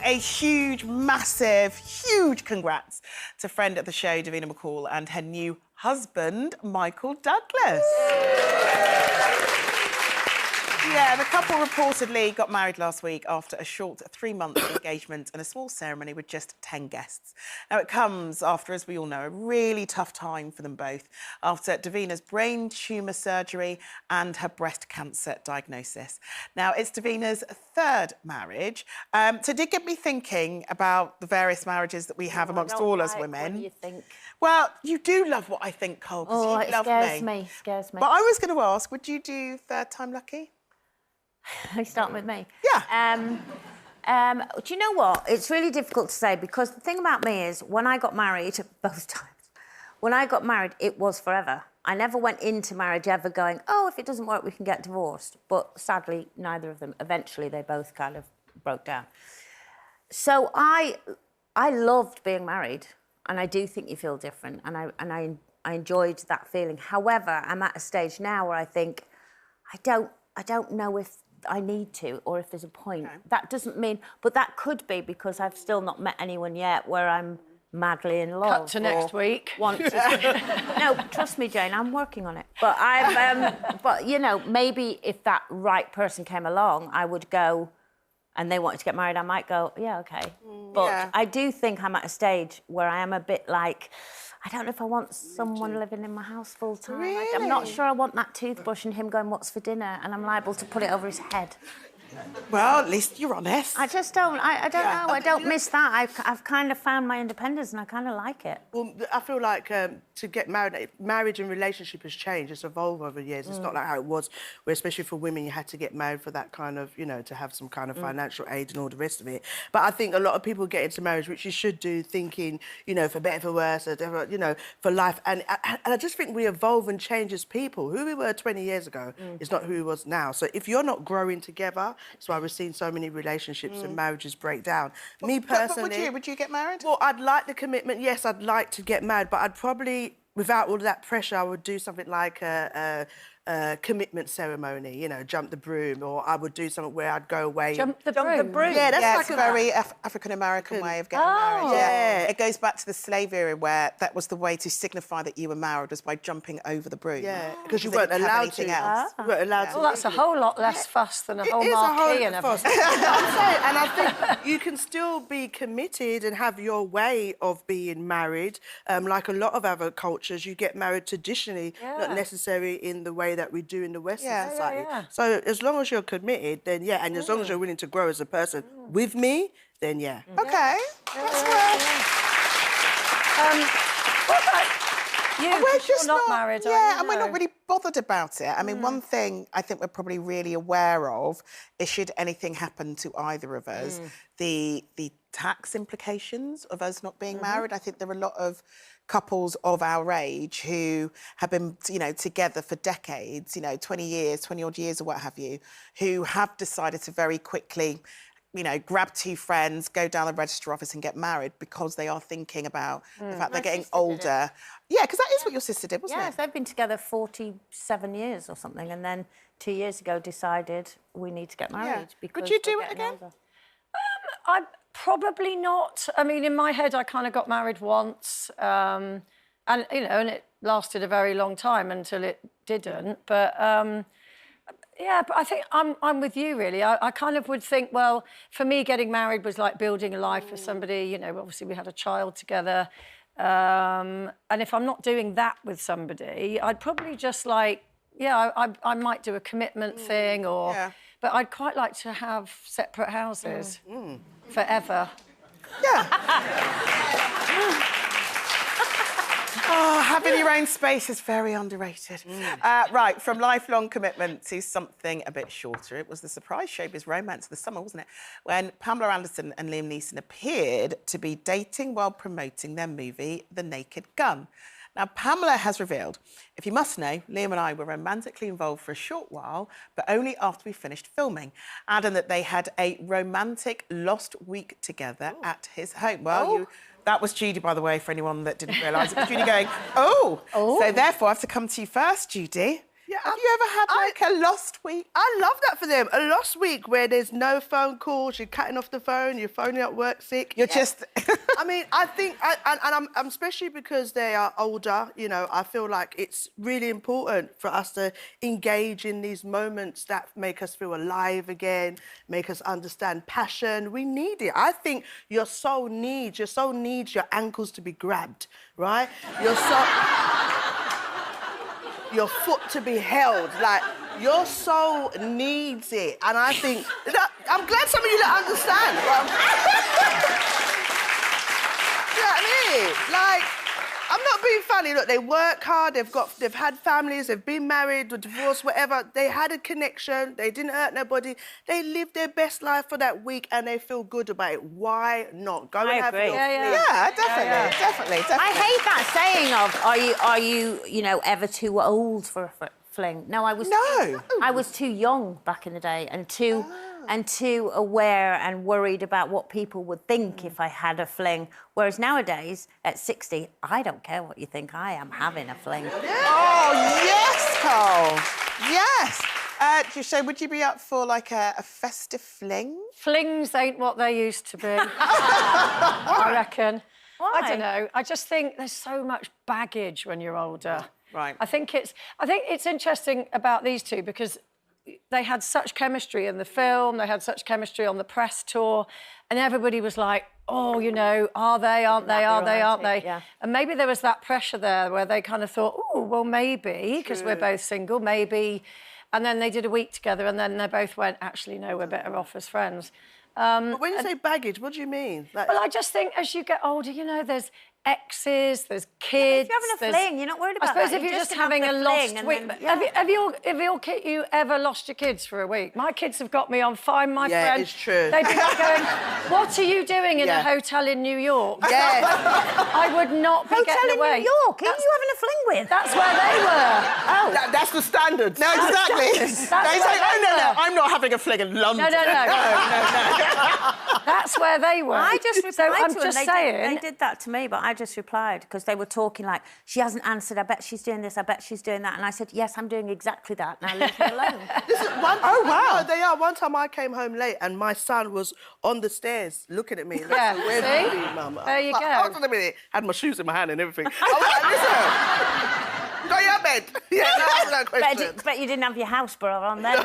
a huge, massive, huge congrats to friend of the show, Davina McCall, and her new husband, Michael Douglas. Yeah, the couple reportedly got married last week after a short 3-month engagement and a small ceremony with just 10 guests. Now, it comes after, as we all know, a really tough time for them both after Davina's brain tumour surgery and her breast cancer diagnosis. Now, it's Davina's 3rd marriage, so it did get me thinking about the various marriages that we have amongst all us women. What do you think? Well, you do love what I think, Cole, because you love me. Scares me. But I was going to ask, would you do 3rd time lucky? Are you starting with me? Yeah. Do you know what? It's really difficult to say because the thing about me is when I got married, both times, when I got married, it was forever. I never went into marriage ever going, oh, if it doesn't work, we can get divorced. But sadly, neither of them. Eventually, they both kind of broke down. So I loved being married, and I do think you feel different, and I enjoyed that feeling. However, I'm at a stage now where I think I don't know if I need to or if there's a point. Okay. That doesn't mean... But that could be because I've still not met anyone yet where I'm madly in love. Cut to next week. No, trust me, Jane, I'm working on it. But but, you know, maybe if that right person came along, I would go and they wanted to get married, I might go, yeah, OK. But I do think I'm at a stage where I am a bit like... I don't know if I want someone living in my house full time. Really? Like, I'm not sure I want that toothbrush and him going, what's for dinner? And I'm liable to put it over his head. Well, at least you're honest. I just don't, I don't know, I don't miss that. I've kind of found my independence and I kind of like it. Well, I feel like to get married, marriage and relationship has changed. It's evolved over the years. It's not like how it was, where especially for women, you had to get married for that kind of, you know, to have some kind of financial aid and all the rest of it. But I think a lot of people get into marriage, which you should do, thinking, you know, for better, for worse, or, you know, for life. And I just think we evolve and change as people. Who we were 20 years ago is not who we was now. So if you're not growing together, that's why we're seeing so many relationships and marriages break down. Me personally... But would you get married? Well, I'd like the commitment. Yes, I'd like to get married, but I'd probably, without all that pressure, I would do something like a commitment ceremony, you know, jump the broom, or I would do something where I'd go away... Jump the broom? Yeah, that's like it's a very African-American way of getting married. Yeah. It goes back to the slave era where that was the way to signify that you were married, was by jumping over the broom. Yeah, because you weren't allowed to. Else. You weren't allowed to. Well, that's a whole lot less fuss than a whole It is marquee a and whole everything. I'm saying, and I think you can still be committed and have your way of being married. Like a lot of other cultures, you get married traditionally, not necessarily in the way that we do in the Western society. So as long as you're committed, then yeah, and as long as you're willing to grow as a person with me, then yeah. OK. That's What about you? We're just not married, are you? Yeah, and we're not really bothered about it. I mean, one thing I think we're probably really aware of is, should anything happen to either of us, the tax implications of us not being married. I think there are a lot of couples of our age who have been, you know, together for decades, you know, 20 years, 20-odd years or what have you, who have decided to very quickly, you know, grab 2 friends, go down the register office and get married because they are thinking about the fact they're getting older. Yeah, because that is what your sister did, wasn't it? Yes, they've been together 47 years or something, and then 2 years ago decided we need to get married. Because would you do it again? I probably not. I mean, in my head, I kind of got married once, and you know, and it lasted a very long time until it didn't. But yeah, but I think I'm with you really. I kind of would think, well, for me, getting married was like building a life for somebody. You know, obviously we had a child together, and if I'm not doing that with somebody, I'd probably just like, yeah, I might do a commitment thing or. Yeah. But I'd quite like to have separate houses forever. Yeah. Oh, having your own space is very underrated. Right, from lifelong commitment to something a bit shorter. It was the surprise Showbiz romance of the summer, wasn't it? When Pamela Anderson and Liam Neeson appeared to be dating while promoting their movie, The Naked Gun. Now, Pamela has revealed, if you must know, Liam and I were romantically involved for a short while, but only after we finished filming, adding that they had a romantic lost week together at his home. Well, that was Judi, by the way, for anyone that didn't realise. It was Judi going, oh. So therefore, I have to come to you first, Judi. Yeah, Have you ever had like a lost week? I love that for them. A lost week where there's no phone calls, you're cutting off the phone, you're phoning at work sick. You're just... I mean, I think, I'm especially because they are older, you know, I feel like it's really important for us to engage in these moments that make us feel alive again, make us understand passion. We need it. I think your soul needs your ankles to be grabbed, right? Your foot to be held, like, your soul needs it. And I think, I'm glad some of you don't understand. You know what I mean? Like, I'm not being funny. Look, they work hard, they've had families, they've been married or divorced, whatever. They had a connection, they didn't hurt nobody. They lived their best life for that week and they feel good about it. Why not? Go and have your Yeah, definitely. I hate that saying of, are you know, ever too old for a fling? No, I was too young back in the day and too aware and worried about what people would think if I had a fling. Whereas nowadays, at 60, I don't care what you think, I am having a fling. Yeah. Oh, yes, Cole. Yes. So would you be up for, like, a festive fling? Flings ain't what they used to be, I reckon. Why? I don't know. I just think there's so much baggage when you're older. Right. I think it's interesting about these two because they had such chemistry in the film, they had such chemistry on the press tour, and everybody was like, oh, you know, are they, aren't they, are they, aren't they? Yeah. And maybe there was that pressure there where they kind of thought, oh, well, maybe, because we're both single, maybe. And then they did a week together and then they both went, actually, no, we're better off as friends. But when you say baggage, what do you mean? Like... Well, I just think as you get older, you know, there's exes, there's kids. Yeah, if you're having a fling, you're not worried about I suppose that. if you're just gonna having a have the lost fling week. and then- Have you ever lost your kids for a week? My kids have got me on Find My Yeah, Friend. it's true. They'd be like going, what are you doing in a hotel in New York? Yes. I would not be getting away. Hotel in New York? Who are you having a fling with? That's where they were. Oh. That's the standard. No, exactly. They That's say, where oh, they no, were. I'm not having a fling in London. No. That's where they were. I just replied so I'm to them. just They saying. did that to me, but I just replied because they were talking like, she hasn't answered, I bet she's doing this, I bet she's doing that. And I said, yes, I'm doing exactly that. Now leave me alone. Oh, wow. No, they are. One time I came home late and my son was on the stairs looking at me. Yeah, Where have you see? been, Mum? There you go. Hold on a minute. Had my shoes in my hand and everything. I was like, listen, go to your bed. Yeah, no, no question. But you didn't have your house bra on then.